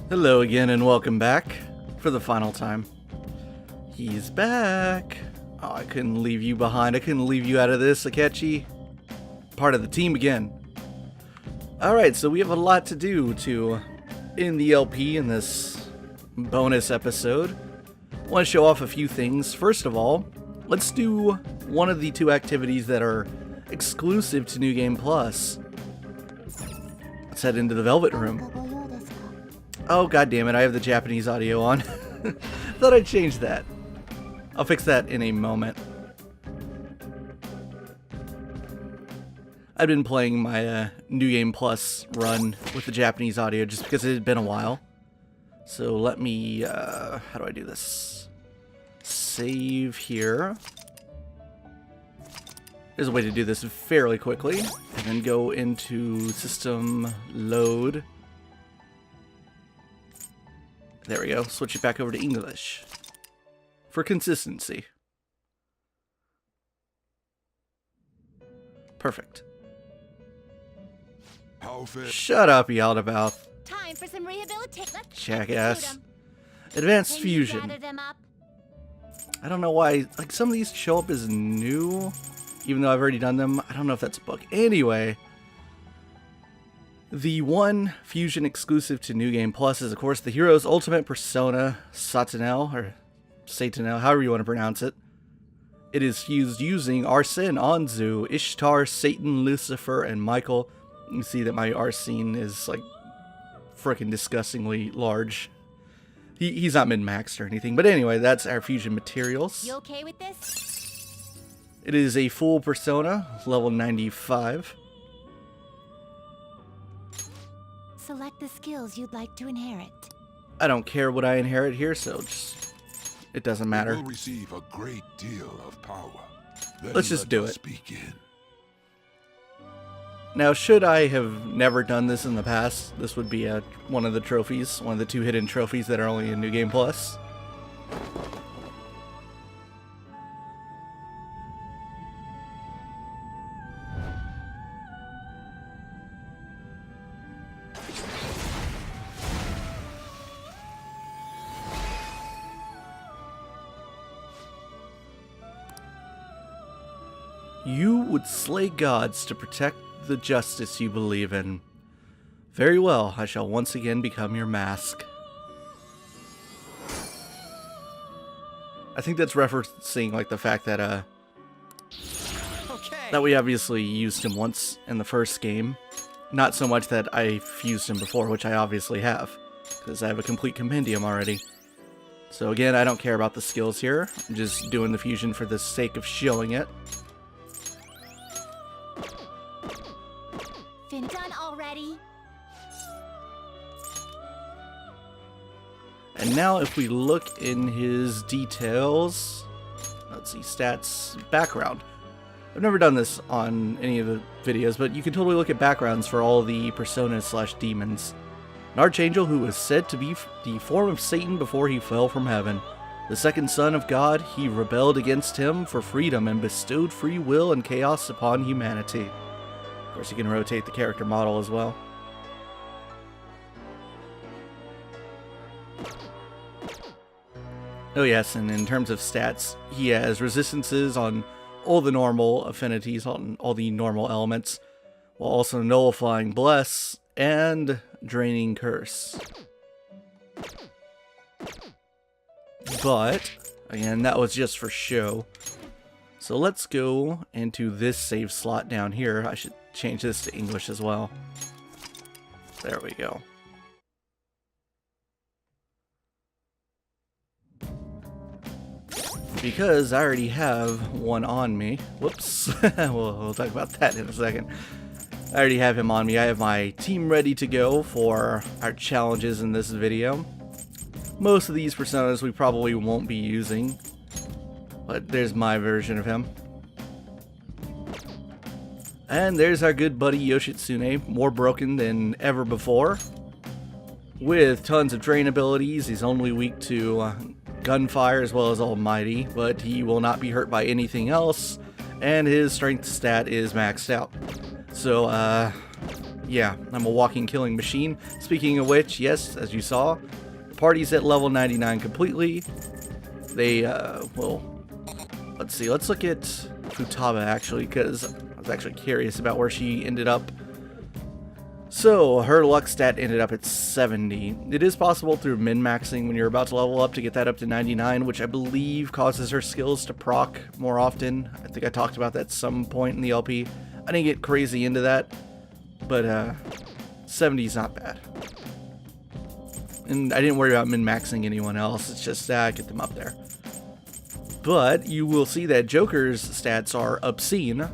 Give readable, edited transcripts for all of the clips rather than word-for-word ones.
Hello again and welcome back for the final time. He's back. Oh, I couldn't leave you behind. I couldn't leave you out of this, Akechi. Part of the team again. Alright, so we have a lot to do to end the LP in this bonus episode. I want to show off a few things. First of all, let's do one of the two activities that are exclusive to New Game Plus. Let's head into the Velvet Room. Oh, god damn it, I have the Japanese audio on. Thought I'd change that. I'll fix that in a moment. I've been playing my New Game Plus run with the Japanese audio just because it had been a while. So let me, how do I do this? Save here. There's a way to do this fairly quickly. And then go into system load. There we go. Switch it back over to English. For consistency. Perfect. Shut up, you out about. Time for some rehabilitation. Jackass. Advanced Fusion. I don't know why, like, some of these show up as new, even though I've already done them. I don't know if that's a bug. Anyway, the one fusion exclusive to New Game Plus is, of course, the hero's ultimate persona, Satanel, or Satanel, however you want to pronounce it. It is fused using Arsene, Anzu, Ishtar, Satan, Lucifer, and Michael. You see that my Arsene is, like, freaking disgustingly large. He's not min-maxed or anything. But anyway, that's our fusion materials. You okay with this? It is a full persona, level 95. Select the skills you'd like to inherit. I don't care what I inherit here, so just, it doesn't matter. You will receive a great deal of power. Let's just do it. Begin. Now, should I have never done this in the past, this would be one of the trophies, one of the two hidden trophies that are only in New Game Plus. You would slay gods to protect the justice you believe in. Very well, I shall once again become your mask. I think that's referencing, like, the fact that that we obviously used him once in the first game. Not so much that I fused him before, which I obviously have, because I have a complete compendium already. So again, I don't care about the skills here. I'm just doing the fusion for the sake of showing it. Done already. And now if we look in his details, let's see, stats, background. I've never done this on any of the videos, but you can totally look at backgrounds for all the personas / demons. An archangel who was said to be the form of Satan before he fell from heaven. The second son of God, he rebelled against him for freedom and bestowed free will and chaos upon humanity. Of course, you can rotate the character model as well. Oh yes, and in terms of stats, he has resistances on all the normal affinities, on all the normal elements, while also nullifying Bless and draining Curse. But, again, that was just for show. So let's go into this save slot down here. I should change this to English as well. There we go. Because I already have one on me. Whoops. we'll talk about that in a second. I already have him on me. I have my team ready to go for our challenges in this video. Most of these personas we probably won't be using, but there's my version of him. And there's our good buddy Yoshitsune, more broken than ever before. With tons of drain abilities, he's only weak to gunfire as well as Almighty, but he will not be hurt by anything else, and his strength stat is maxed out. So, Yeah, I'm a walking killing machine. Speaking of which, yes, as you saw, the party's at level 99 completely. They, well, let's see, let's look at Futaba actually, because I was actually curious about where she ended up. So, her luck stat ended up at 70. It is possible through min-maxing when you're about to level up to get that up to 99, which I believe causes her skills to proc more often. I think I talked about that at some point in the LP. I didn't get crazy into that, but 70 is not bad. And I didn't worry about min-maxing anyone else, it's just get them up there. But you will see that Joker's stats are obscene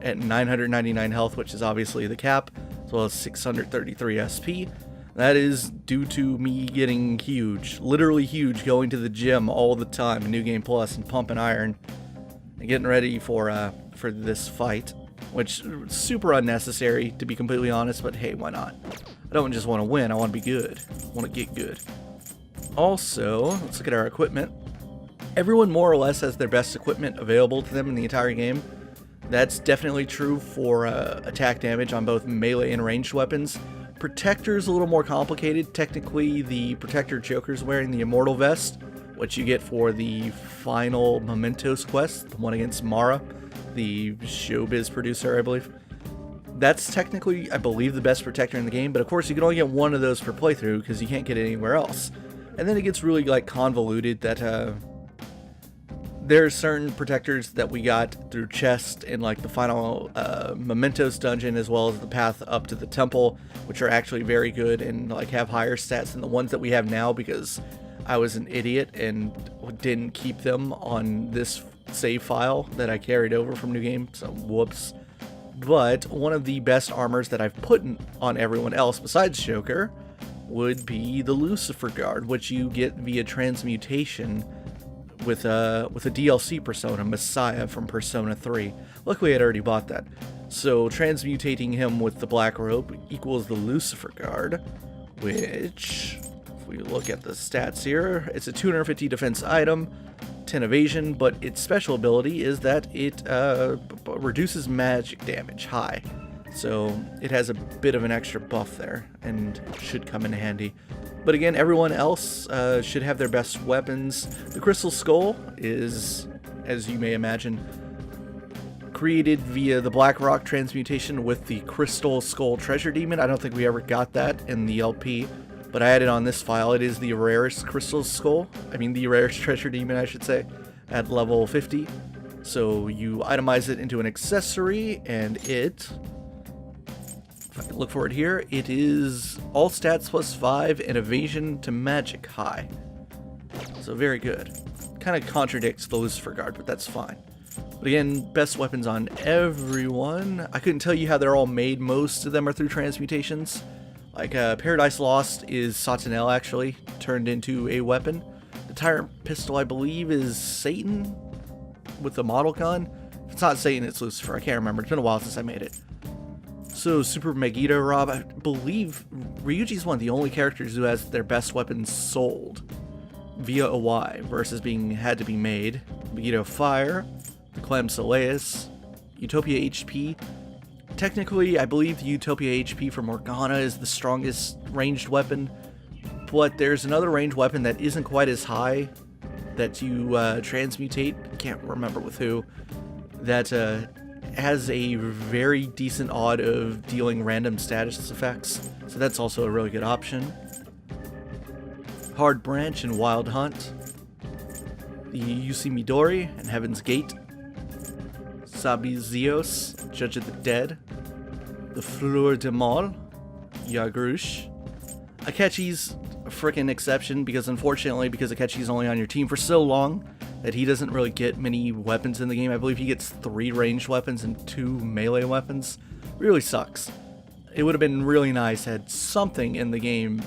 at 999 health, which is obviously the cap, as well as 633 SP. That is due to me getting huge, literally huge, going to the gym all the time in New Game Plus and pumping iron and getting ready for this fight, which is super unnecessary to be completely honest, but hey, why not? I don't just want to win, I want to be good. I want to get good. Also, let's look at our equipment. Everyone more or less has their best equipment available to them in the entire game. That's definitely true for attack damage on both melee and ranged weapons. Protector's a little more complicated. Technically, the Protector Joker's wearing the Immortal Vest, which you get for the final Mementos quest, the one against Mara, the Showbiz producer, I believe. That's technically, I believe, the best Protector in the game, but of course you can only get one of those per playthrough because you can't get it anywhere else. And then it gets really like convoluted that there are certain protectors that we got through chest in like the final Mementos dungeon, as well as the path up to the temple, which are actually very good and like have higher stats than the ones that we have now, because I was an idiot and didn't keep them on this save file that I carried over from New Game, so whoops. But one of the best armors that I've put on everyone else besides Joker would be the Lucifer Guard, which you get via transmutation with a DLC persona, Messiah from Persona 3. Luckily, I'd already bought that. So transmutating him with the black robe equals the Lucifer Guard, which, if we look at the stats here, it's a 250 defense item, 10 evasion, but its special ability is that it reduces magic damage high. So it has a bit of an extra buff there and should come in handy. But again, everyone else should have their best weapons. The Crystal Skull is, as you may imagine, created via the Black Rock transmutation with the Crystal Skull Treasure Demon. I don't think we ever got that in the LP, but I added on this file. It is the rarest Crystal Skull. I mean, the rarest Treasure Demon, I should say, at level 50. So you itemize it into an accessory, and it... if I can look for it here, it is all stats plus 5 and evasion to magic high. So very good. Kind of contradicts the Lucifer Guard, but that's fine. But again, best weapons on everyone. I couldn't tell you how they're all made. Most of them are through transmutations. Like Paradise Lost is Satanel actually, turned into a weapon. The Tyrant Pistol, I believe, is Satan with the model gun. If it's not Satan, it's Lucifer. I can't remember. It's been a while since I made it. So, Super Megiddo Rob, I believe Ryuji's one of the only characters who has their best weapons sold via a Y versus being had to be made. Megiddo Fire, the Clem Soleus, Utopia HP. Technically, I believe the Utopia HP for Morgana is the strongest ranged weapon, but there's another ranged weapon that isn't quite as high that you transmutate, can't remember with who, that has a very decent odd of dealing random status effects, so that's also a really good option. Hard Branch and Wild Hunt, the Yusi Midori and Heaven's Gate, Sabizios, Judge of the Dead, the Fleur de Mal, Yagrush. Akechi's a frickin' exception because unfortunately, because Akechi's only on your team for so long, that he doesn't really get many weapons in the game. I believe he gets 3 ranged weapons and 2 melee weapons. Really sucks. It would have been really nice had something in the game,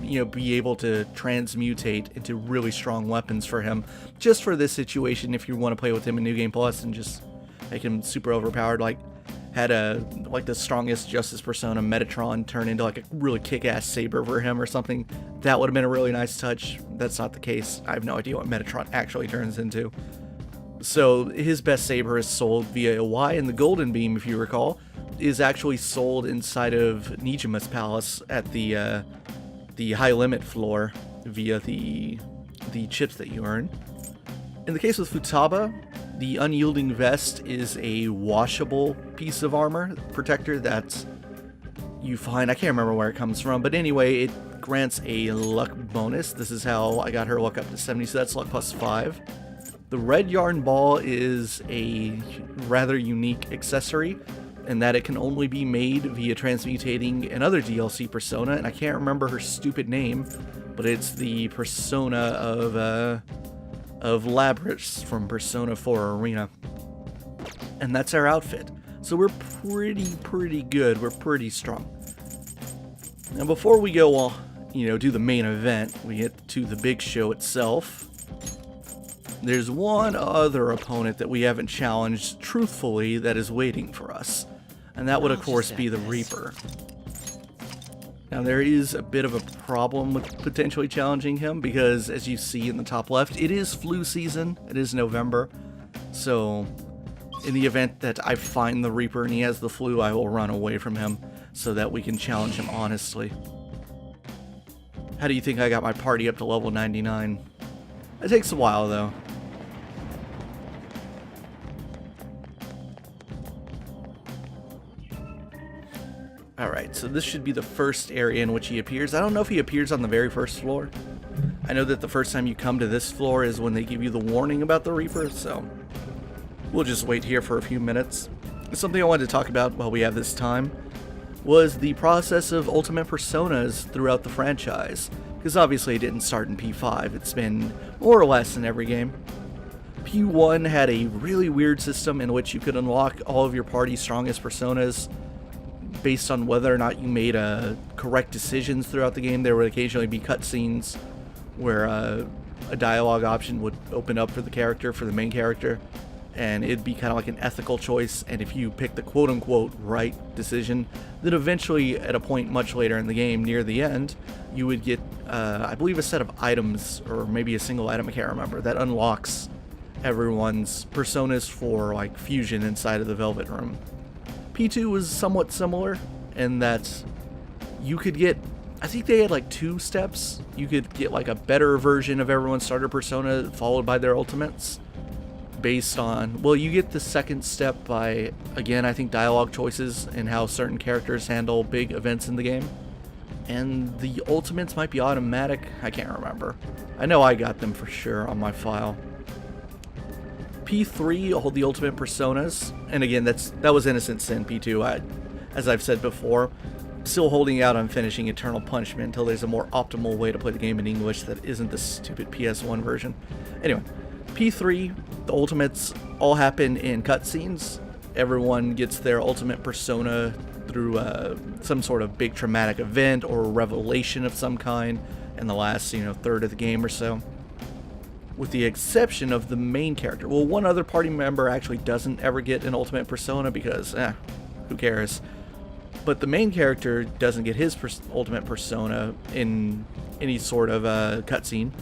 you know, be able to transmutate into really strong weapons for him. Just for this situation, if you want to play with him in New Game Plus and just make him super overpowered, like had like the strongest Justice persona Metatron turn into like a really kick-ass saber for him or something. That would have been a really nice touch. That's not the case. I have no idea what Metatron actually turns into. So his best saber is sold via a Y in the Golden Beam, if you recall. is actually sold inside of Nijima's palace at the high limit floor via the chips that you earn. In the case with Futaba, the unyielding vest is a washable piece of armor protector that you find. I can't remember where it comes from, but anyway, it grants a luck bonus. This is how I got her luck up to 70, so that's luck plus 5. The red yarn ball is a rather unique accessory in that it can only be made via transmutating another DLC persona, and I can't remember her stupid name, but it's the persona of Labrys from Persona 4 Arena. And that's our outfit. So we're pretty good. We're pretty strong. Now before we go, do the main event, we get to the big show itself. There's one other opponent that we haven't challenged truthfully that is waiting for us. And that would of course be the Reaper. Now there is a bit of a problem with potentially challenging him because, as you see in the top left, it is flu season. It is November. So in the event that I find the Reaper and he has the flu, I will run away from him so that we can challenge him honestly. How do you think I got my party up to level 99? It takes a while though. Alright, so this should be the first area in which he appears. I don't know if he appears on the very first floor. I know that the first time you come to this floor is when they give you the warning about the Reaper, so we'll just wait here for a few minutes. Something I wanted to talk about while we have this time was the process of ultimate personas throughout the franchise, because obviously it didn't start in P5, it's been more or less in every game. P1 had a really weird system in which you could unlock all of your party's strongest personas based on whether or not you made correct decisions throughout the game. There would occasionally be cutscenes where a dialogue option would open up for the main character, and it'd be kind of like an ethical choice, and if you pick the quote-unquote right decision, then eventually at a point much later in the game, near the end, you would get, I believe, a set of items, or maybe a single item, I can't remember, that unlocks everyone's personas for like fusion inside of the Velvet Room. P2 was somewhat similar in that you could get, I think they had like 2 steps. You could get like a better version of everyone's starter persona followed by their ultimates based on, well, you get the second step by, again, I think dialogue choices and how certain characters handle big events in the game. And the ultimates might be automatic, I can't remember. I know I got them for sure on my file. P3, all the ultimate personas, and again, that was Innocent Sin. P2, as I've said before, still holding out on finishing Eternal Punishment until there's a more optimal way to play the game in English that isn't the stupid PS1 version. Anyway, P3, the ultimates all happen in cutscenes. Everyone gets their ultimate persona through some sort of big traumatic event or revelation of some kind in the last, third of the game or so. With the exception of the main character. Well, one other party member actually doesn't ever get an ultimate persona because, who cares? But the main character doesn't get his ultimate persona in any sort of cutscene.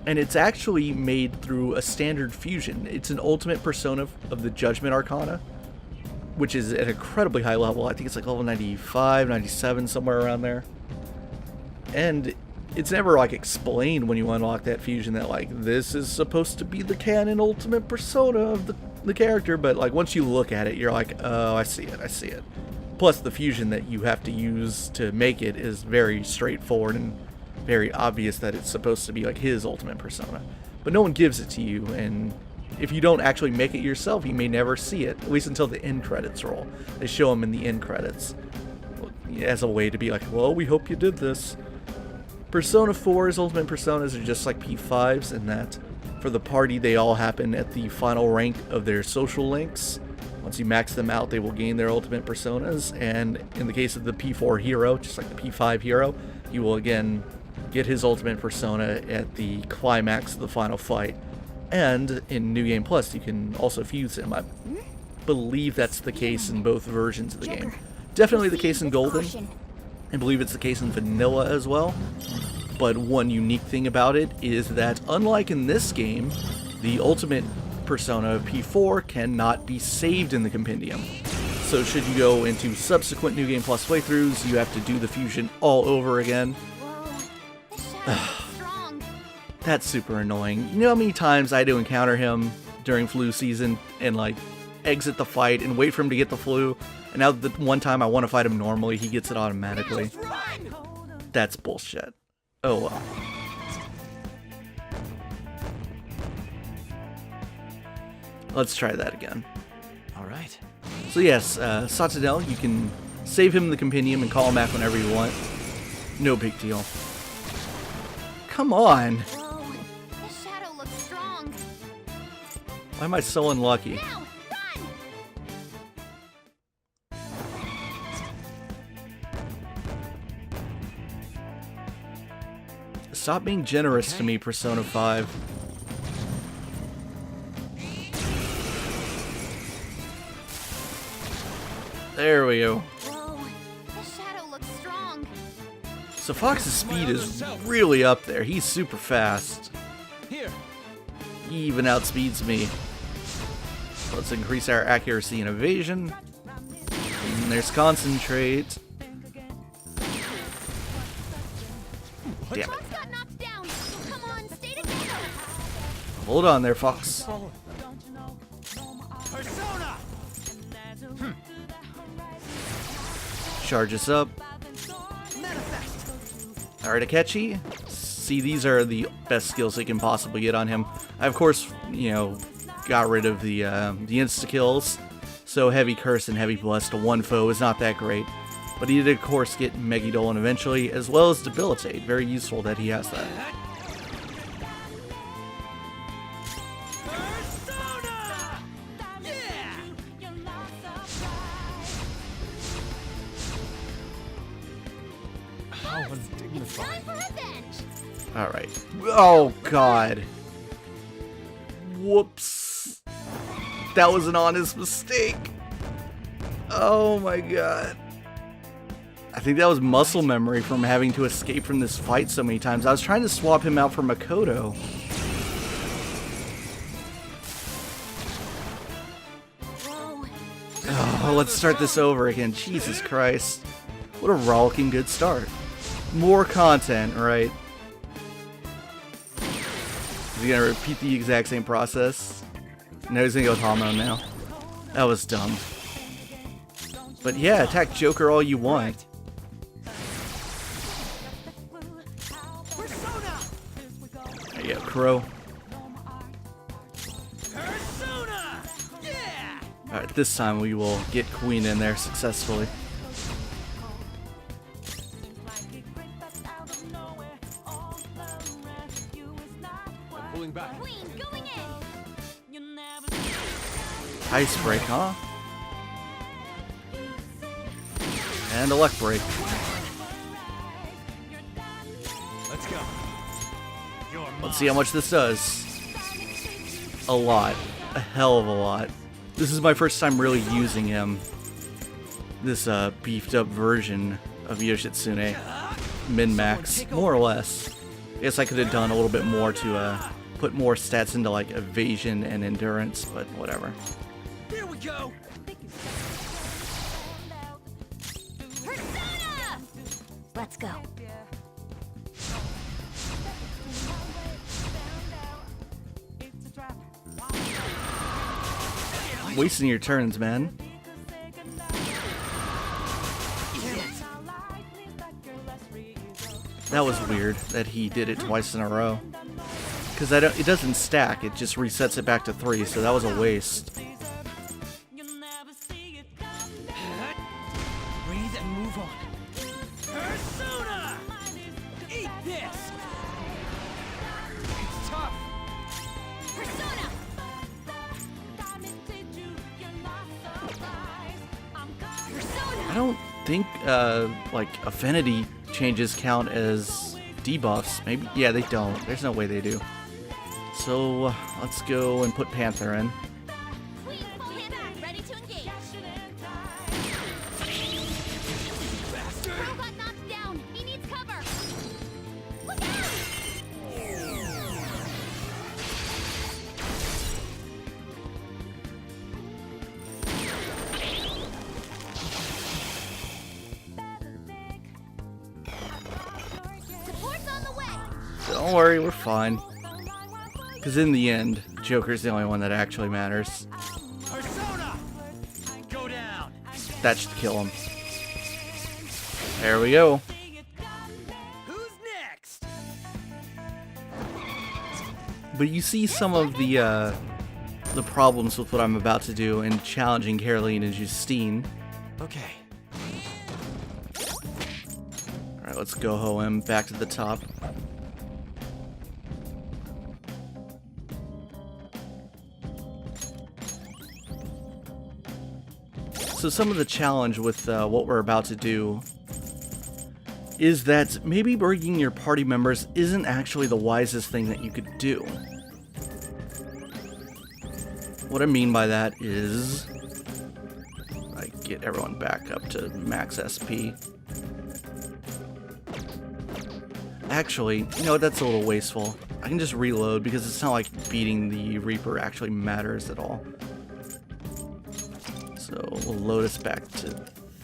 And it's actually made through a standard fusion. It's an ultimate persona of the Judgment Arcana, which is at an incredibly high level. I think it's like level 95, 97, somewhere around there. And it's never like explained when you unlock that fusion that like this is supposed to be the canon ultimate persona of the character, but like once you look at it, you're like, oh, I see it. Plus the fusion that you have to use to make it is very straightforward and very obvious that it's supposed to be like his ultimate persona, but no one gives it to you, and if you don't actually make it yourself, you may never see it, at least until the end credits roll. They show them in the end credits as a way to be like, well, we hope you did this. Persona 4's ultimate personas are just like P5's in that for the party they all happen at the final rank of their social links. Once you max them out, they will gain their ultimate personas, and in the case of the P4 hero, just like the P5 hero, you will again get his ultimate persona at the climax of the final fight. And in New Game Plus, you can also fuse him. I believe that's the case in both versions of the game. Definitely the case in Golden. I believe it's the case in Vanilla as well. But one unique thing about it is that, unlike in this game, the ultimate persona of P4 cannot be saved in the compendium. So should you go into subsequent New Game Plus playthroughs, you have to do the fusion all over again. Whoa, this shadow looks strong. That's super annoying. You know how many times I had to encounter him during flu season and like exit the fight and wait for him to get the flu, and now the one time I want to fight him normally, he gets it automatically. That's bullshit. Oh well. Let's try that again. Alright. So yes, Satadel, you can save him in the compendium and call him back whenever you want. No big deal. Come on! Whoa, this shadow looks strong. Why am I so unlucky? Now, run! Stop being generous to me, Persona 5. There we go. Whoa, this shadow looks strong. So Fox's speed is really up there. He's super fast. Here. He even outspeeds me. Let's increase our accuracy and evasion. And there's concentrate. Damn it. Fox got knocked down. Come on, stay together. Hold on there, Fox. Persona! Charge us up. Manifest! Alright, Akechi. See, these are the best skills they can possibly get on him. I, of course, you know, got rid of the insta-kills. So Heavy Curse and Heavy Bless to one foe is not that great. But he did, of course, get Megidolan eventually, as well as Debilitate. Very useful that he has that. Persona! Yeah! How Time undignified. for revenge. Alright. Oh, God. Whoops. That was an honest mistake. Oh, my God. I think that was muscle memory from having to escape from this fight so many times. I was trying to swap him out for Makoto. Whoa, Oh, let's start this over again. Jesus Christ. What a rollicking good start. More content, right? Is he gonna repeat the exact same process? No, he's gonna go with Hamo now. That was dumb. But yeah, attack Joker all you want. Persona! There you go, Crow. Persona! Yeah! Alright, this time we will get Queen in there successfully. I'm pulling back. Queen going in. Ice Break, huh? And Elect Break. Let's go. You're Let's see how much this does. A lot. A hell of a lot. This is my first time really using him. This beefed up version of Yoshitsune. Min-max, more or less. I guess I could have done a little bit more to put more stats into like evasion and endurance, but whatever. Here we go. Persona! Let's go. Wasting your turns, man. That was weird that he did it twice in a row. Because it doesn't stack, it just resets it back to 3, so that was a waste. Breathe and move on. Persona! Eat this! It's tough. Persona! I don't think, like, affinity changes count as debuffs. Maybe, yeah, they don't. There's no way they do. So, let's go and put Panther in. Queen, full hand back, ready to engage. Crow got knocked down. He needs cover. Look out! Don't worry, we're fine. Because in the end, Joker's the only one that actually matters. Persona! Go down! That should kill him. There we go. Who's next? But you see some of the problems with what I'm about to do in challenging Caroline and Justine. Okay. Alright, let's go ho-em back to the top. So some of the challenge with what we're about to do is that maybe bringing your party members isn't actually the wisest thing that you could do. What I mean by that is I get everyone back up to max SP. Actually, you know what, that's a little wasteful. I can just reload because it's not like beating the Reaper actually matters at all. So we'll load us back to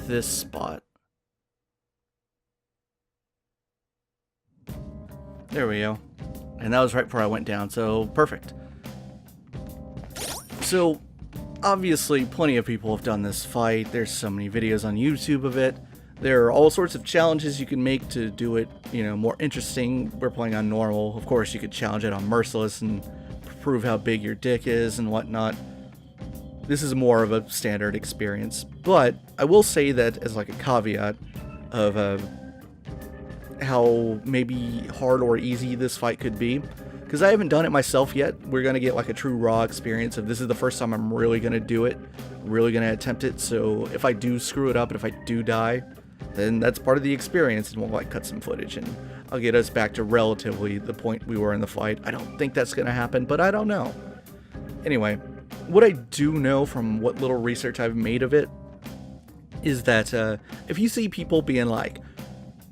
this spot. There we go. And that was right before I went down, so perfect. So, obviously, plenty of people have done this fight. There's so many videos on YouTube of it. There are all sorts of challenges you can make to do it, you know, more interesting. We're playing on normal. Of course, you could challenge it on merciless and prove how big your dick is and whatnot. This is more of a standard experience. But I will say that as like a caveat of how maybe hard or easy this fight could be, because I haven't done it myself yet. We're going to get like a true raw experience of this is the first time I'm really going to do it, really going to attempt it. So if I do screw it up and if I do die, then that's part of the experience, and we'll like cut some footage and I'll get us back to relatively the point we were in the fight. I don't think that's going to happen, but I don't know. Anyway, what I do know from what little research I've made of it is that if you see people being like,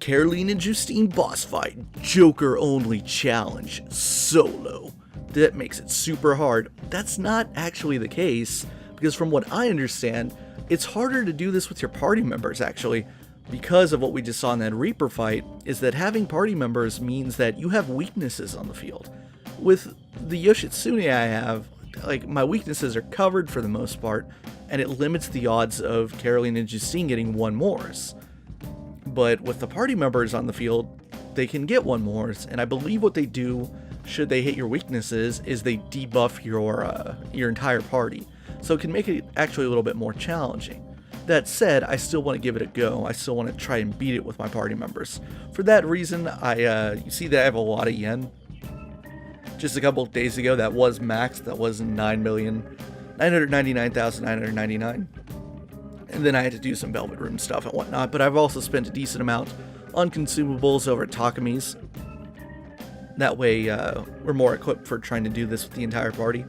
Caroline and Justine boss fight, Joker only challenge, solo, that makes it super hard. That's not actually the case, because from what I understand, it's harder to do this with your party members actually, because of what we just saw in that Reaper fight, is that having party members means that you have weaknesses on the field. With the Yoshitsune I have, like, my weaknesses are covered for the most part, and it limits the odds of Caroline and Justine getting one mores. But with the party members on the field, they can get one mores, and I believe what they do, should they hit your weaknesses, is they debuff your entire party. So it can make it actually a little bit more challenging. That said, I still want to give it a go. I still want to try and beat it with my party members. For that reason, you see that I have a lot of yen. Just a couple of days ago, that was maxed. That was 9,999,999. And then I had to do some Velvet Room stuff and whatnot. But I've also spent a decent amount on consumables over at Takami's. That way, we're more equipped for trying to do this with the entire party.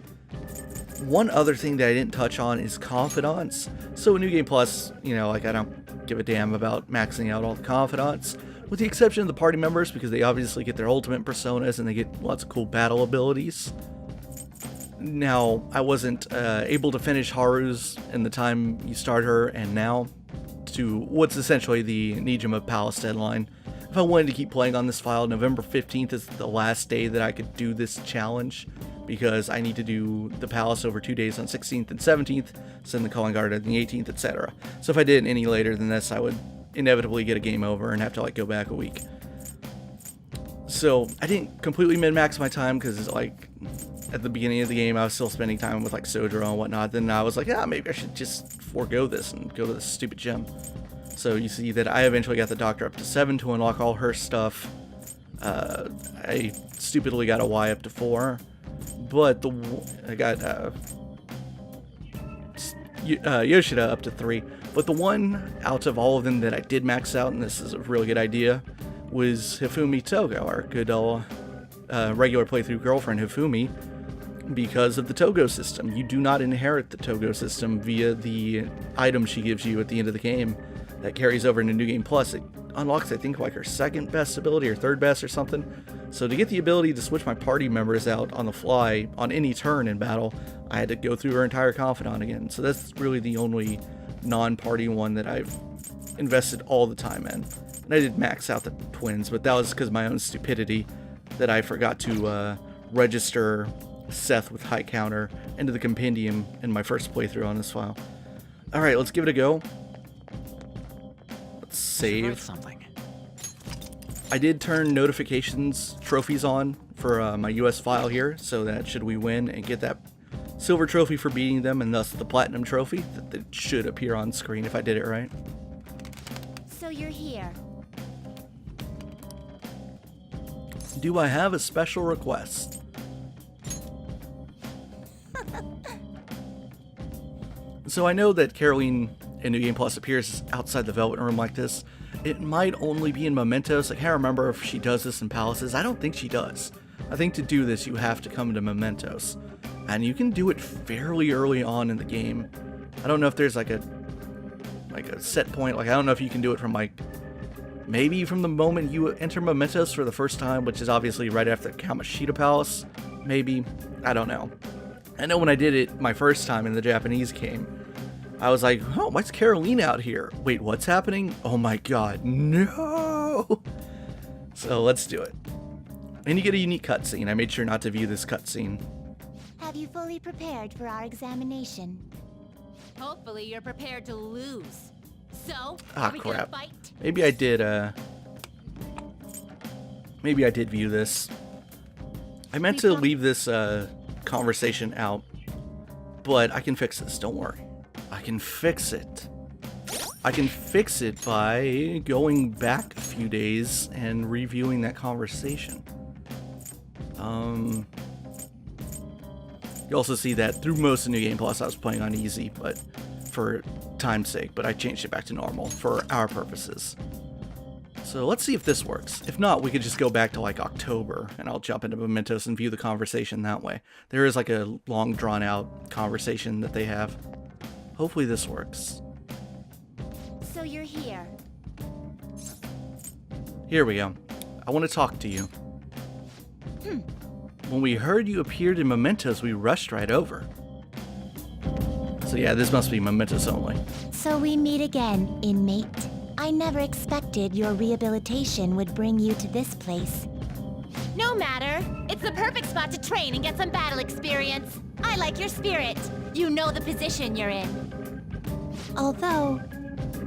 One other thing that I didn't touch on is confidants. So in New Game Plus, you know, like, I don't give a damn about maxing out all the confidants, with the exception of the party members, because they obviously get their ultimate personas and they get lots of cool battle abilities. Now, I wasn't able to finish Haru's in the time you start her and now, to what's essentially the Nijima Palace deadline. If I wanted to keep playing on this file, November 15th is the last day that I could do this challenge, because I need to do the Palace over 2 days on 16th and 17th, send the Calling Guard on the 18th, etc. So if I did it any later than this, I would inevitably get a game over and have to like go back a week. So I didn't completely min-max my time, because like at the beginning of the game I was still spending time with like Sojiro and whatnot. Then I was like, yeah, maybe I should just forego this and go to this stupid gym. So you see that I eventually got the Doctor up to 7 to unlock all her stuff. I stupidly got a Y up to 4, but I got Yoshida up to 3. But the one out of all of them that I did max out, and this is a really good idea, was Hifumi Togo, our good old regular playthrough girlfriend Hifumi, because of the Togo system. You do not inherit the Togo system via the item she gives you at the end of the game that carries over into New Game Plus. It unlocks, I think, like her second best ability or third best or something. So to get the ability to switch my party members out on the fly on any turn in battle, I had to go through her entire confidant again. So that's really the only non-party one that I've invested all the time in. And I did max out the twins, but that was because of my own stupidity. that I forgot to register Seth with high counter into the compendium in my first playthrough on this file. Alright, let's give it a go. Let's save. Something. I did turn notifications trophies on for my US file here, so that should we win and get that silver trophy for beating them, and thus the platinum trophy, that should appear on screen if I did it right. So you're here. Do I have a special request? So I know that Caroline in New Game Plus appears outside the Velvet Room like this. It might only be in Mementos. I can't remember if she does this in Palaces. I don't think she does. I think to do this you have to come to Mementos. And you can do it fairly early on in the game. I don't know if there's like a set point. Like, I don't know if you can do it from like maybe from the moment you enter Mementos for the first time, which is obviously right after Kamishita Palace. Maybe. I don't know. I know when I did it my first time in the Japanese game, I was like, oh, why's Caroline out here? Wait, what's happening? Oh my god, no! So let's do it. And you get a unique cutscene. I made sure not to view this cutscene. Have you fully prepared for our examination? Hopefully you're prepared to lose. So, Ah, are we gonna crap. fight? Maybe I did view this. I meant to leave this conversation out, but I can fix this, don't worry. I can fix it. I can fix it by going back a few days and reviewing that conversation. You also see that through most of New Game Plus I was playing on easy, but for time's sake, but I changed it back to normal for our purposes. So let's see if this works. If not, we could just go back to like October and I'll jump into Mementos and view the conversation that way. There is like a long drawn out conversation that they have. Hopefully this works. So you're here. Here we go. I want to talk to you. When we heard you appeared in Mementos, we rushed right over. So yeah, this must be Mementos only. So we meet again, inmate. I never expected your rehabilitation would bring you to this place. No matter. It's the perfect spot to train and get some battle experience. I like your spirit. You know the position you're in. Although,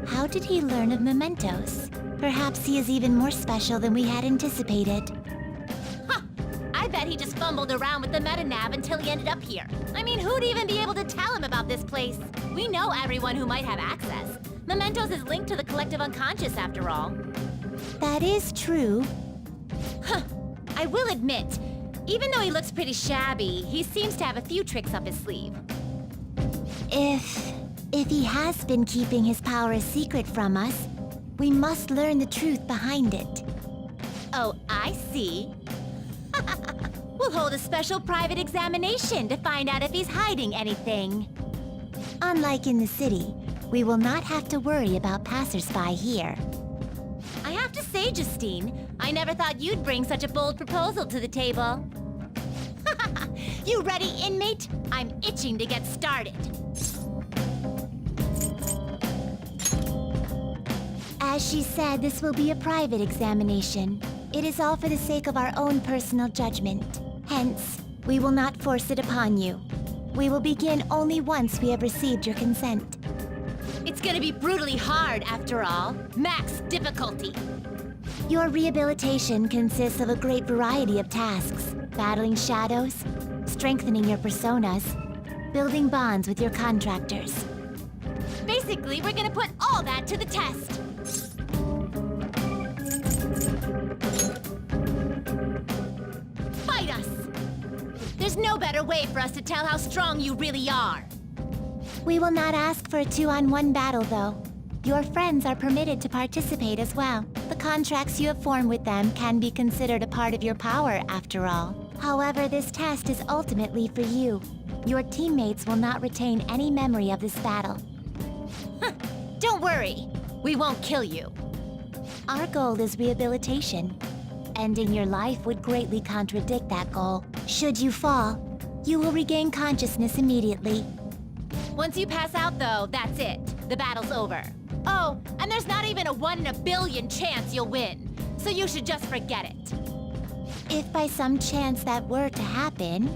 how did he learn of Mementos? Perhaps he is even more special than we had anticipated. Huh. I bet he just fumbled around with the metanav until he ended up here. I mean, who'd even be able to tell him about this place? We know everyone who might have access. Mementos is linked to the collective unconscious, after all. That is true. Huh. I will admit, even though he looks pretty shabby, he seems to have a few tricks up his sleeve. If he has been keeping his power a secret from us, we must learn the truth behind it. Oh, I see. We'll hold a special private examination to find out if he's hiding anything. Unlike in the city, we will not have to worry about passersby here. I have to say, Justine, I never thought you'd bring such a bold proposal to the table. You ready, inmate? I'm itching to get started. As she said, this will be a private examination. It is all for the sake of our own personal judgment. Hence, we will not force it upon you. We will begin only once we have received your consent. It's gonna be brutally hard, after all. Max difficulty. Your rehabilitation consists of a great variety of tasks. Battling shadows, strengthening your personas, building bonds with your contractors. Basically, we're gonna put all that to the test. Fight us! There's no better way for us to tell how strong you really are. We will not ask for a 2-on-1 battle, though. Your friends are permitted to participate as well. The contracts you have formed with them can be considered a part of your power, after all. However, this test is ultimately for you. Your teammates will not retain any memory of this battle. Don't worry, we won't kill you. Our goal is rehabilitation. Ending your life would greatly contradict that goal. Should you fall, you will regain consciousness immediately. Once you pass out, though, that's it. The battle's over. Oh, and there's not even a 1 in a billion chance you'll win. So you should just forget it. If by some chance that were to happen,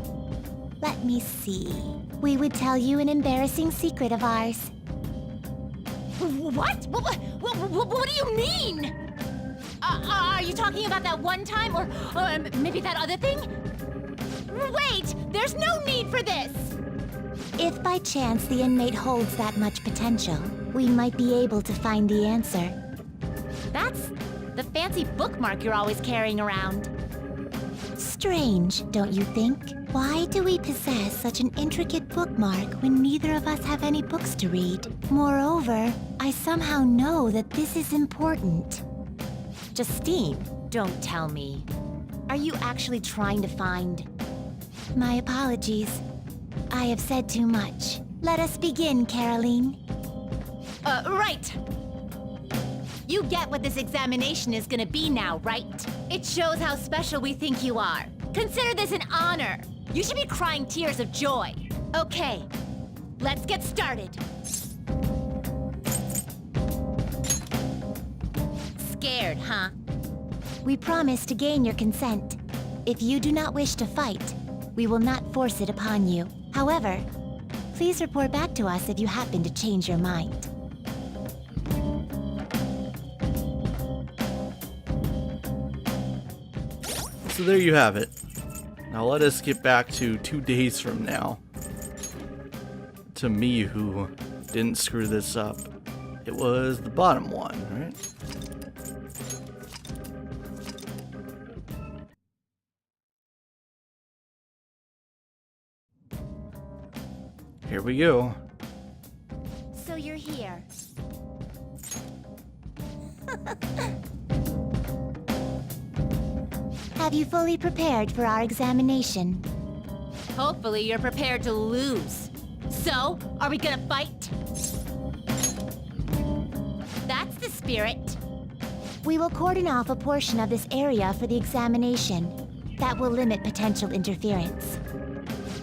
let me see. We would tell you an embarrassing secret of ours. What? What do you mean? Are you talking about that one time, or maybe that other thing? Wait, there's no need for this! If by chance the inmate holds that much potential, we might be able to find the answer. That's the fancy bookmark you're always carrying around. Strange, don't you think? Why do we possess such an intricate bookmark when neither of us have any books to read? Moreover, I somehow know that this is important. Justine, don't tell me. Are you actually trying to find... My apologies. I have said too much. Let us begin, Caroline. Right! You get what this examination is gonna be now, right? It shows how special we think you are. Consider this an honor. You should be crying tears of joy. Okay, let's get started. Scared, huh? We promise to gain your consent. If you do not wish to fight, we will not force it upon you. However, please report back to us if you happen to change your mind. So there you have it. Now let us get back to 2 days from now. To me, who didn't screw this up. It was the bottom one, right? Here we go. So you're here. Have you fully prepared for our examination? Hopefully you're prepared to lose. So, are we gonna fight? That's the spirit. We will cordon off a portion of this area for the examination. That will limit potential interference.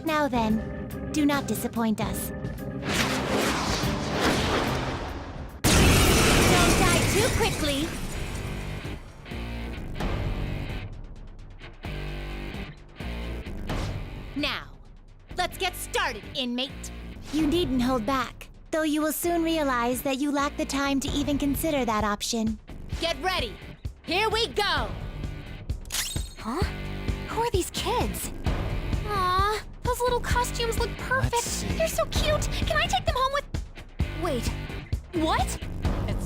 Now then, do not disappoint us. Don't die too quickly. Now, let's get started, inmate. You needn't hold back, though you will soon realize that you lack the time to even consider that option. Get ready. Here we go. Huh? Who are these kids? Aw, those little costumes look perfect. They're so cute. Can I take them home with... Wait, what?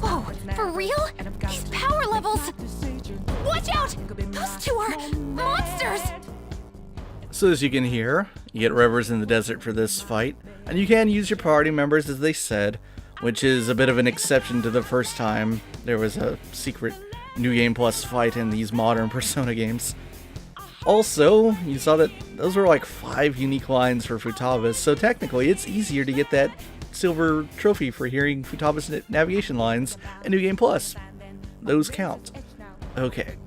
Whoa, for real? These power levels! Watch out! Those two are monsters! So as you can hear, you get rivers in the desert for this fight, and you can use your party members as they said, which is a bit of an exception to the first time there was a secret New Game Plus fight in these modern Persona games. Also, you saw that those were like 5 unique lines for Futaba's, so technically it's easier to get that silver trophy for hearing Futaba's navigation lines in New Game Plus. Those count. Okay.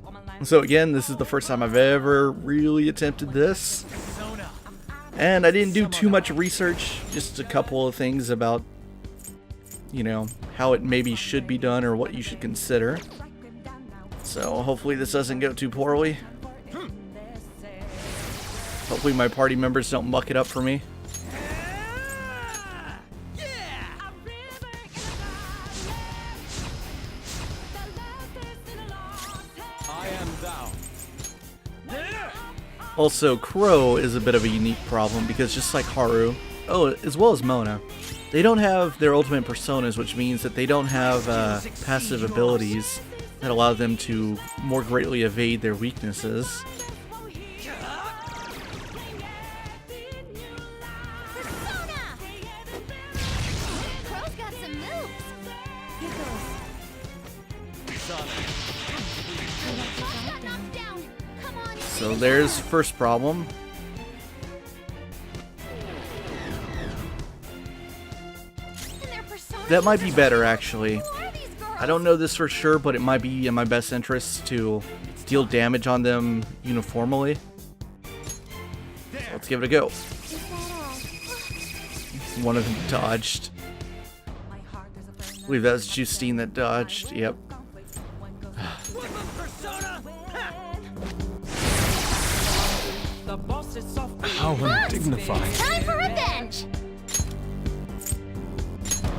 So again, this is the first time I've ever really attempted this. And I didn't do too much research, just a couple of things about, you know, how it maybe should be done or what you should consider. So hopefully this doesn't go too poorly. Hopefully my party members don't muck it up for me. Also, Crow is a bit of a unique problem because just like Haru, as well as Mona, they don't have their ultimate personas, which means that they don't have passive abilities that allow them to more greatly evade their weaknesses. Crow's got some moves. Here goes. Got knocked down. Come on. So there's first problem. That might be better, actually. I don't know this for sure, but it might be in my best interest to deal damage on them uniformly. So let's give it a go. One of them dodged. I believe that was Justine that dodged. Yep. How undignified. Time for revenge!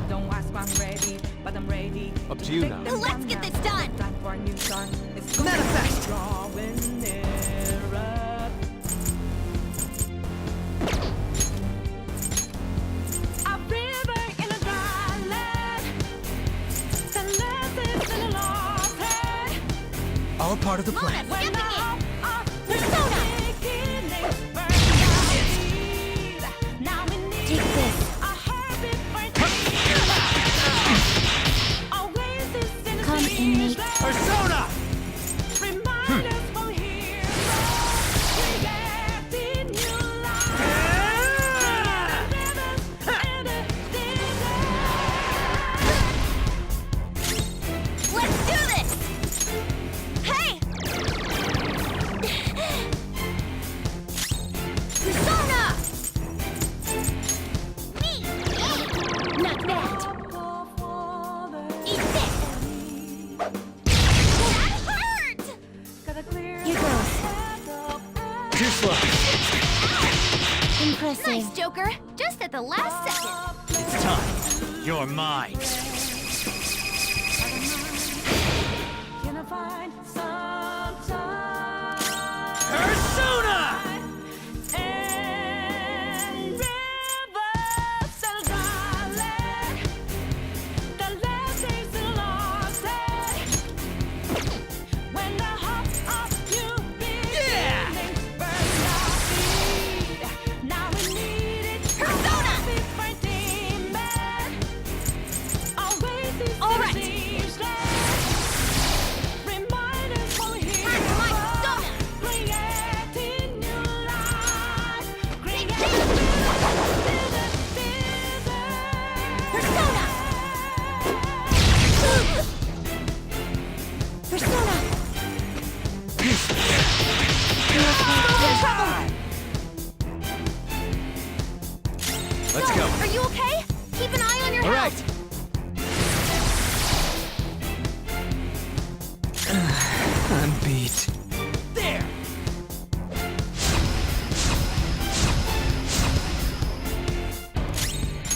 Don't ask why I'm ready, but I'm ready. Up to you now. Let's get this done! Time for a new start. It's gonna Manifest. be drawing nearer. A river in a dry land. The lessons in a lost head. All part of the plan. Mona, skipping it! Persona. Take this. Come, inmate. Persona! Let's do this! Hey! Persona! Me! Not bad! Eat this! That hurt! Here goes. Too slow. Impressive. Nice, Joker! Just at the last second! It's time. You're mine. Can I find some time? Persona! And rivers and darling, the last days are lost. When the heart of you beginning burns our feet, now we need it. Persona! All right. Remind us when we're here. Time for my persona! Creating new life. Persona! Persona. Let's go. Are you okay? Keep an eye on your All right. health! I'm beat. There!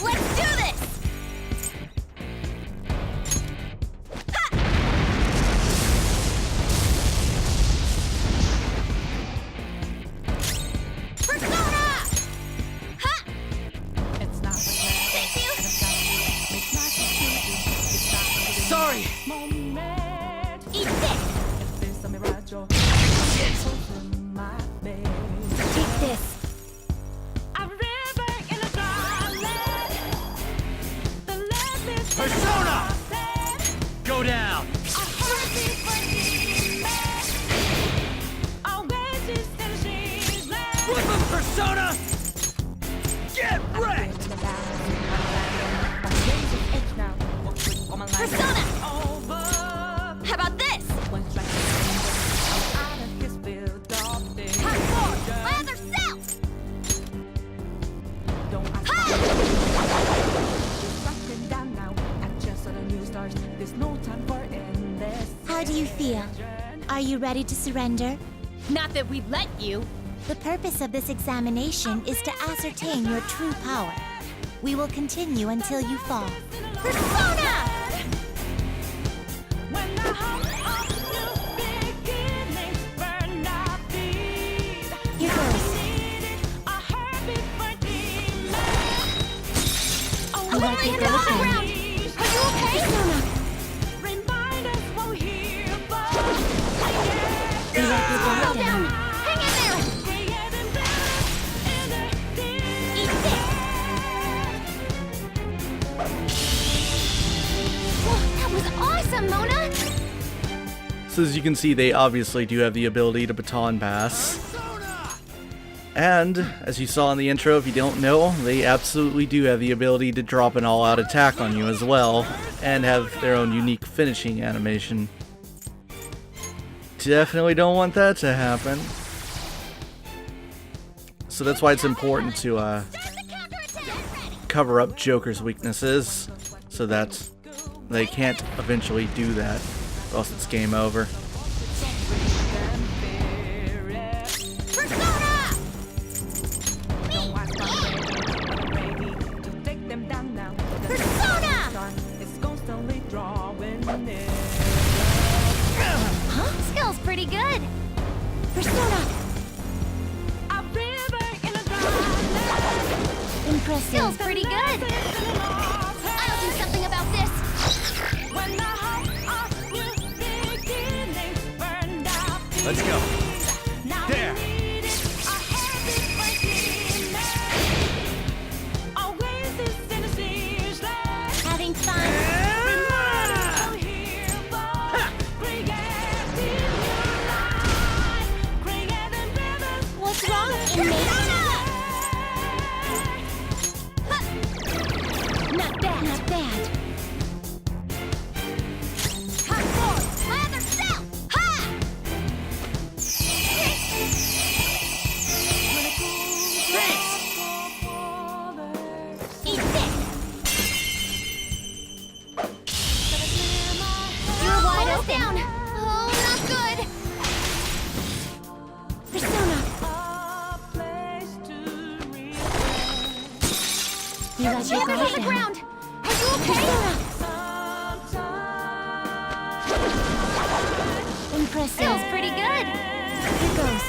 Let's do this! Ha! Persona! Ha! It's not Thank you! Sorry! moment. Eat this! It's a mirage. My bed. Take this. A river in a garland. The land is Persona! said. Go down! A heartbeat for demons. Always is still she's left. Flip him, Persona! Get wrecked! Persona! Over. How about this? One strike. Out of his field of day. Time for my other self! Don't ask Ha! It's rocking down now. I just saw the new stars. There's no time for endless. How do you feel? Are you ready to surrender? Not that we'd let you. The purpose of this examination is to ascertain your true power. We will continue until you fall. Persona! When the heart of new beginnings burn our feet. Here goes. A heartbeat for demons. I like Hit it the high though. ground! Are you okay? Persona. Remind us when we're here, but We like it Slow well down! done. Hang in there! creating better inner Eat this! Whoa, that was awesome, Mona! So as you can see, they obviously do have the ability to baton pass. And, as you saw in the intro, if you don't know, they absolutely do have the ability to drop an all-out attack on you as well, and have their own unique finishing animation. Definitely don't want that to happen. So that's why it's important to Start the counterattack! cover up Joker's weaknesses, so that they can't eventually do that, or else it's game over. Persona! Impressive. Feels pretty good. I'll do something about this. When the hope of new beginnings burned out. Let's go. Now There. we needed a habit breaking man. Always this in the sleeves like Having fun. reminders of heroes. Creating new life. Creating rivers. What's wrong, inmate? Not bad. Not bad. Hot board. My other self. Ha! Eat this. You're wide open. Oh, not good. Persona. You got your Never hit guard the down. ground. Are you okay? Persona. Impressive. Feels pretty good. Here goes.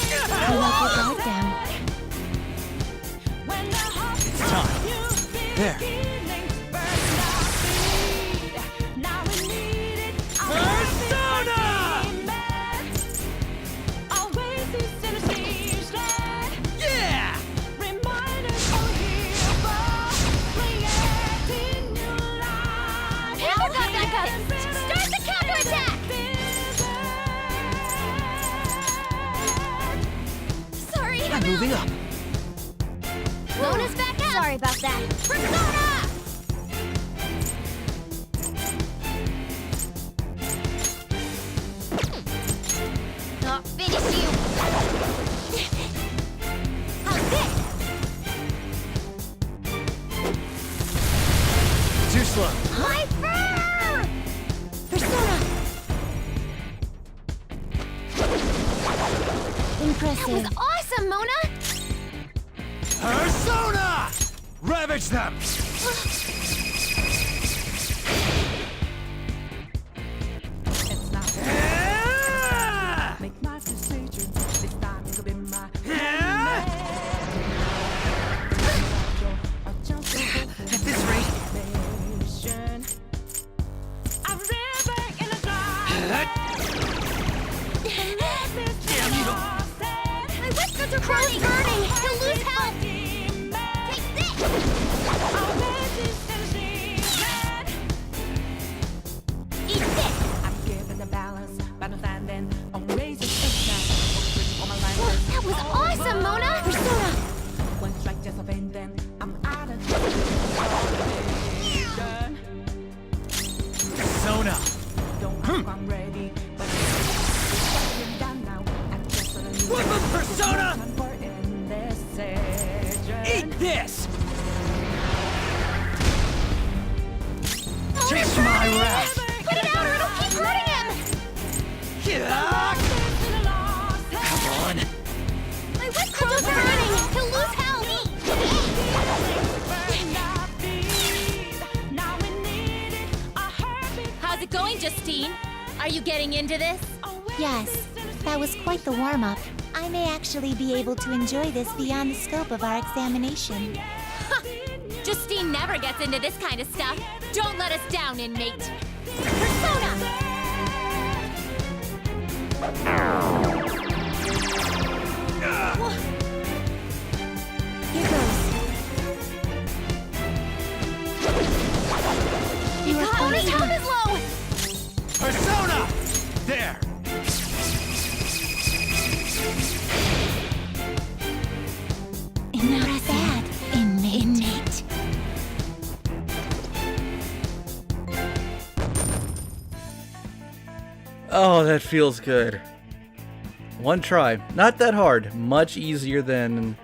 You got your guard down. It's time. There. Persona! Yeah! Power got back up. Start the counterattack. Sorry. I'm moving up. Mona's back up. Sorry about that. Persona! I'll finish you. How's this? Too slow. My fur! Persona. That Impressive. was awesome, Mona! Persona! Ravage them! Ah! Make my decision. It's time to be my Ah! At this rate. nation. I'm living in a dark. Damn you! My whiskers are burning! He'll lose health! Take this! Eat this! I'm giving the balance, but I'm standing on razor's edge. All my life. That was awesome, Mona! Persona. One strike just offend them. I'm out of vision. Persona! Don't ask I'm ready, but I'm done now. I guess I don't Whip him, Persona! time for indecision. Eat this! Mona's Taste burning! my wrath! Put it out or it'll keep hurting him! Yeah! Come on! My whiskers are burning! He'll lose health! How's it going, Justine? Are you getting into this? Yes, that was quite the warm-up. I may actually be able to enjoy this beyond the scope of our examination. Justine never gets into this kind of stuff. Don't let us down, inmate. Persona! Here goes. You are Mona's fighting. health is low! Persona! There! Not bad, inmate. Oh, that feels good. One try. Not that hard. Much easier than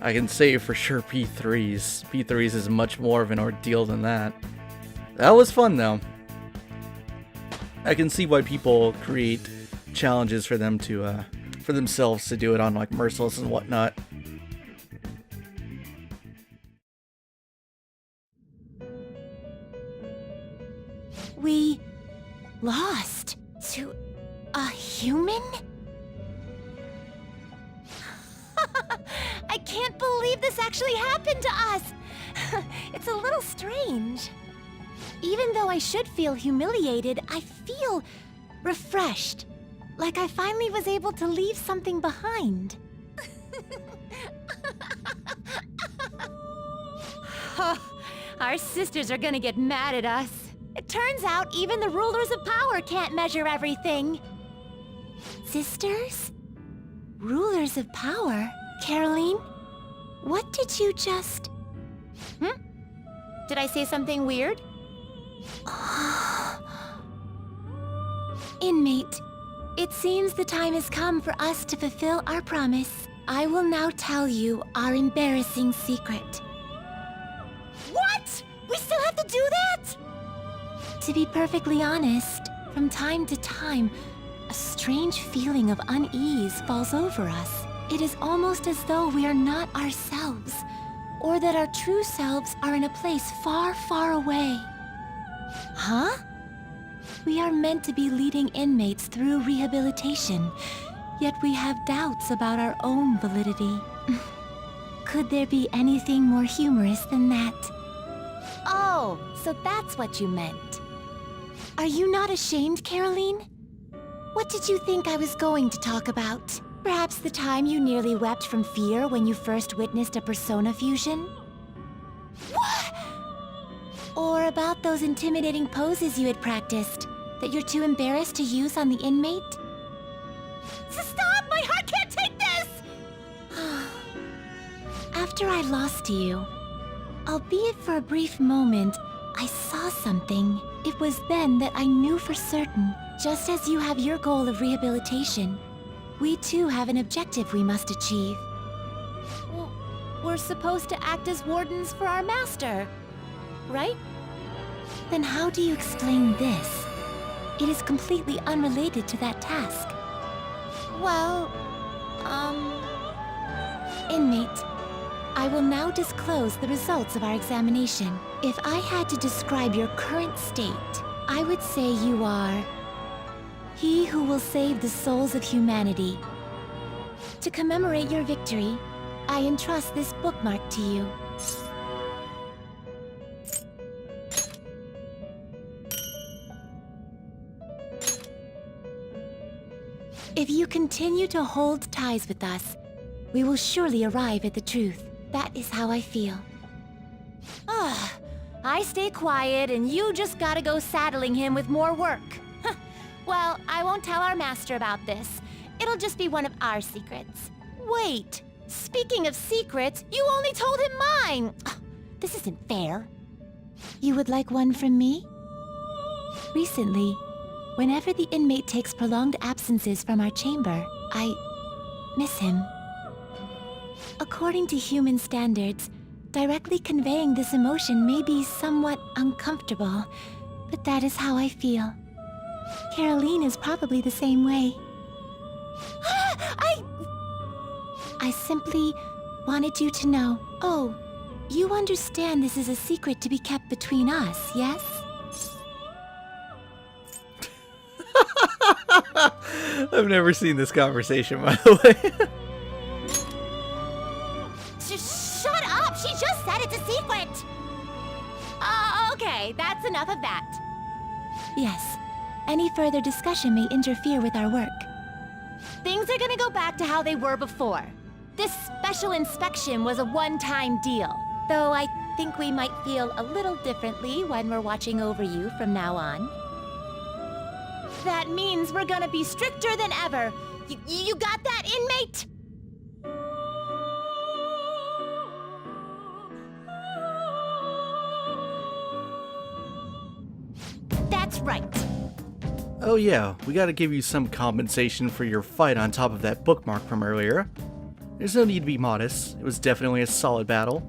I can say for sure P3's. P3's is much more of an ordeal than that. That was fun though. I can see why people create challenges for them to for themselves to do it on like Merciless and whatnot. We lost to a human? this actually happened to us. It's a little strange. Even though I should feel humiliated, I feel refreshed. Like I finally was able to leave something behind. Our sisters are gonna get mad at us. It turns out even the rulers of power can't measure everything. Sisters? Rulers of power? Caroline? What did you just... Did I say something weird? Inmate, it seems the time has come for us to fulfill our promise. I will now tell you our embarrassing secret. What? We still have to do that? To be perfectly honest, from time to time, a strange feeling of unease falls over us. It is almost as though we are not ourselves, or that our true selves are in a place far, far away. Huh? We are meant to be leading inmates through rehabilitation, yet we have doubts about our own validity. Could there be anything more humorous than that? Oh, so that's what you meant. Are you not ashamed, Caroline? What did you think I was going to talk about? Perhaps the time you nearly wept from fear when you first witnessed a persona fusion? What? Or about those intimidating poses you had practiced that you're too embarrassed to use on the inmate? Stop! My heart can't take this! After I lost you, albeit for a brief moment, I saw something. It was then that I knew for certain, just as you have your goal of rehabilitation, we too have an objective we must achieve. Well, we're supposed to act as wardens for our master, right? Then how do you explain this? It is completely unrelated to that task. Well, Inmate, I will now disclose the results of our examination. If I had to describe your current state, I would say you are he who will save the souls of humanity. To commemorate your victory, I entrust this bookmark to you. If you continue to hold ties with us, we will surely arrive at the truth. That is how I feel. I stay quiet and you just gotta go saddling him with more work. Well, I won't tell our master about this. It'll just be one of our secrets. Wait, speaking of secrets, you only told him mine! This isn't fair. You would like one from me? Recently, whenever the inmate takes prolonged absences from our chamber, I miss him. According to human standards, directly conveying this emotion may be somewhat uncomfortable, but that is how I feel. Caroline is probably the same way. I simply wanted you to know. Oh, you understand this is a secret to be kept between us, yes? I've never seen this conversation, by the way. Shut up! She just said it's a secret! Okay, that's enough of that. Yes. Any further discussion may interfere with our work. Things are gonna go back to how they were before. This special inspection was a one-time deal, though I think we might feel a little differently when we're watching over you from now on. That means we're gonna be stricter than ever. You got that, inmate? That's right. Oh yeah, we gotta give you some compensation for your fight on top of that bookmark from earlier. There's no need to be modest. It was definitely a solid battle.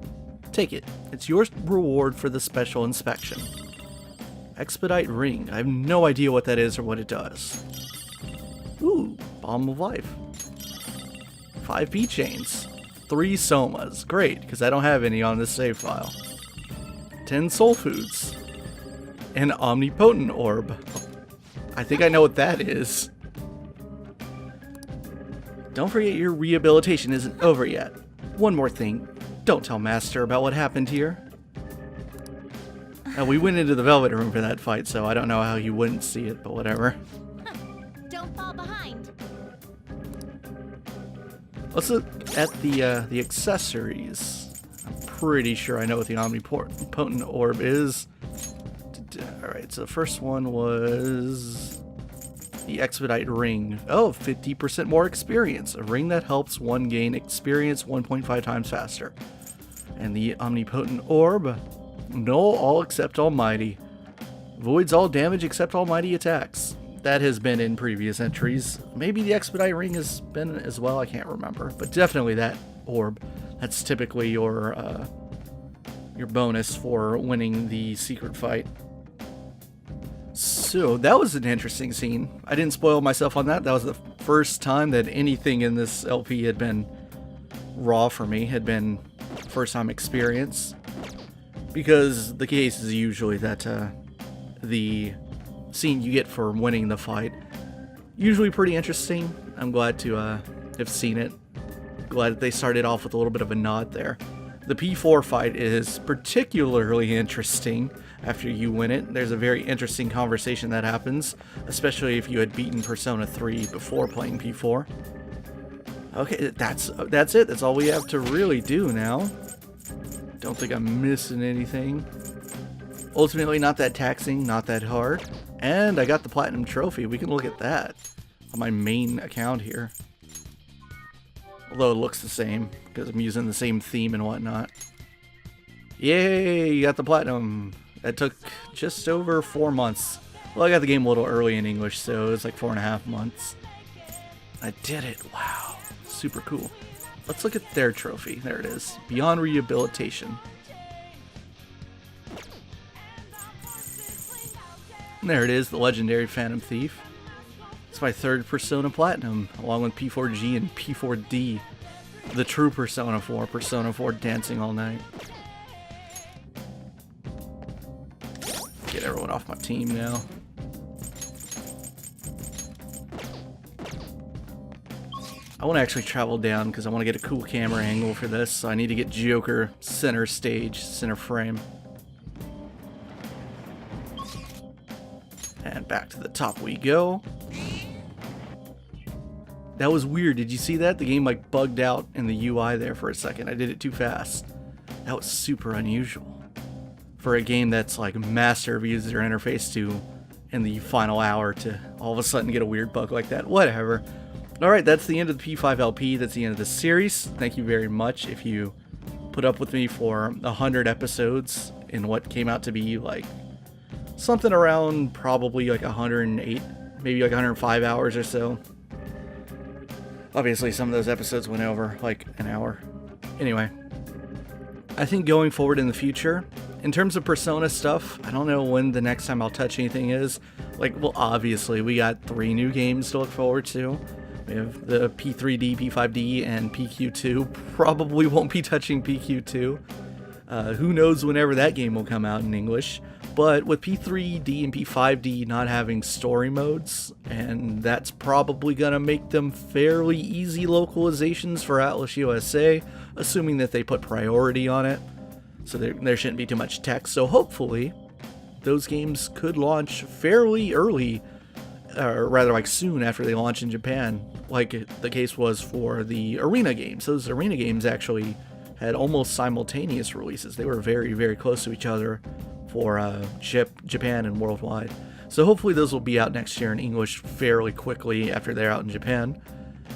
Take it. It's your reward for the special inspection. Expedite ring. I have no idea what that is or what it does. Ooh, Balm of Life. 5 P chains. 3 somas. Great, because I don't have any on this save file. 10 soul foods. An omnipotent orb. I think I know what that is. Don't forget your rehabilitation isn't over yet. One more thing. Don't tell Master about what happened here. We went into the Velvet Room for that fight, so I don't know how you wouldn't see it, but whatever. Don't fall behind. Let's look at the accessories. I'm pretty sure I know what the Omnipotent Orb is. Alright, so the first one was the Expedite Ring. Oh, 50% more experience. A ring that helps one gain experience 1.5 times faster. And the Omnipotent Orb. Null all except Almighty. Voids all damage except Almighty attacks. That has been in previous entries. Maybe the Expedite Ring has been as well, I can't remember. But definitely that orb. That's typically your bonus for winning the secret fight. So that was an interesting scene. I didn't spoil myself on that. That was the first time that anything in this LP had been raw for me, had been first time experience. Because the case is usually that the scene you get for winning the fight, usually pretty interesting. I'm glad to have seen it. Glad that they started off with a little bit of a nod there. The P4 fight is particularly interesting after you win it. There's a very interesting conversation that happens, especially if you had beaten Persona 3 before playing P4. Okay, that's it. That's all we have to really do now. Don't think I'm missing anything. Ultimately, not that taxing, not that hard. And I got the Platinum Trophy. We can look at that on my main account here. Although it looks the same, because I'm using the same theme and whatnot. Yay, you got the Platinum. That took just over 4 months. Well, I got the game a little early in English, so it was like 4.5 months. I did it. Wow. Super cool. Let's look at their trophy. There it is. Beyond Rehabilitation. And there it is, the legendary Phantom Thief. It's my third Persona Platinum, along with P4G and P4D. The true Persona 4 Dancing All Night. Get everyone off my team now. I want to actually travel down because I want to get a cool camera angle for this, so I need to get Joker center stage, center frame. And back to the top we go. That was weird. Did you see that? The game like bugged out in the UI there for a second. I did it too fast. That was super unusual for a game that's like massive user interface to in the final hour to all of a sudden get a weird bug like that. Whatever. Alright, that's the end of the P5 LP. That's the end of the series. Thank you very much if you put up with me for 100 episodes in what came out to be like something around probably like 108, maybe like 105 hours or so. Obviously, some of those episodes went over like an hour. Anyway, I think going forward in the future, in terms of Persona stuff, I don't know when the next time I'll touch anything is. Like, well, obviously, we got 3 new games to look forward to. We have the P3D, P5D, and PQ2. Probably won't be touching PQ2. Who knows whenever that game will come out in English. But with P3D and P5D not having story modes, and that's probably going to make them fairly easy localizations for Atlas USA, assuming that they put priority on it. So there shouldn't be too much text. So hopefully, those games could launch fairly early, or rather like soon after they launch in Japan, like the case was for the Arena games. Those Arena games actually had almost simultaneous releases. They were very, very close to each other for Japan and worldwide. So hopefully those will be out next year in English fairly quickly after they're out in Japan.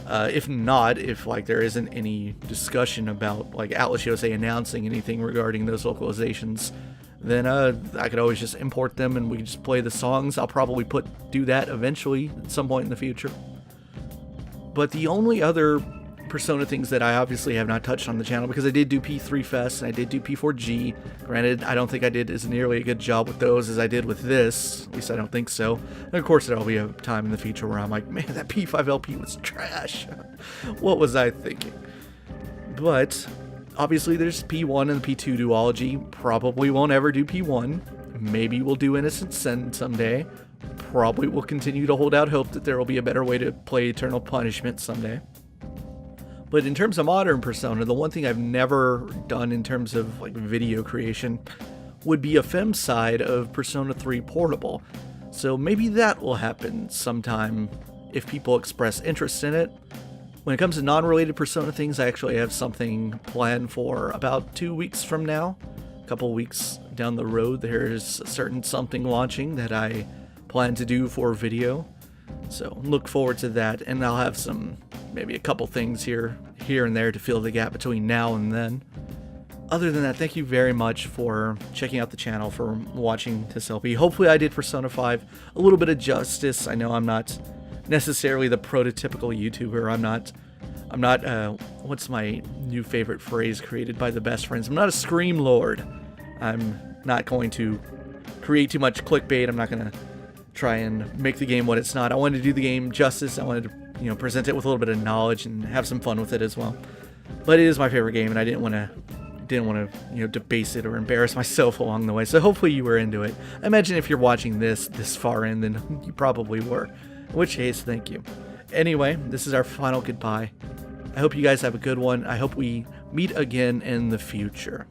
If not, if like there isn't any discussion about like Atlas USA announcing anything regarding those localizations, then I could always just import them and we can just play the songs. I'll probably do that eventually at some point in the future. But the only other Persona things that I obviously have not touched on the channel, because I did do P3 Fest and I did do P4G. Granted, I don't think I did as nearly a good job with those as I did with this. At least I don't think so. And of course, there'll be a time in the future where I'm like, man, that P5 LP was trash. What was I thinking? But obviously, there's P1 and the P2 duology. Probably won't ever do P1. Maybe we'll do Innocent Sin someday. Probably will continue to hold out hope that there will be a better way to play Eternal Punishment someday. But in terms of modern Persona, the one thing I've never done in terms of like video creation would be a fem side of Persona 3 Portable. So maybe that will happen sometime if people express interest in it. When it comes to non-related Persona things, I actually have something planned for about 2 weeks from now. A couple weeks down the road, there's a certain something launching that I plan to do for video. So look forward to that, and I'll have maybe a couple things here and there to fill the gap between now and then. Other than that, thank you very much for checking out the channel, for watching this LP. Hopefully I did Persona 5 a little bit of justice. I know I'm not necessarily the prototypical YouTuber. I'm not what's my new favorite phrase created by the best friends? I'm not a scream lord. I'm not going to create too much clickbait. I'm not going to try and make the game what it's not. I wanted to do the game justice. I wanted to, present it with a little bit of knowledge and have some fun with it as well. But it is my favorite game, and I didn't want to debase it or embarrass myself along the way. So hopefully you were into it. I imagine if you're watching this far in, then you probably were. In which case, thank you. Anyway, this is our final goodbye. I hope you guys have a good one. I hope we meet again in the future.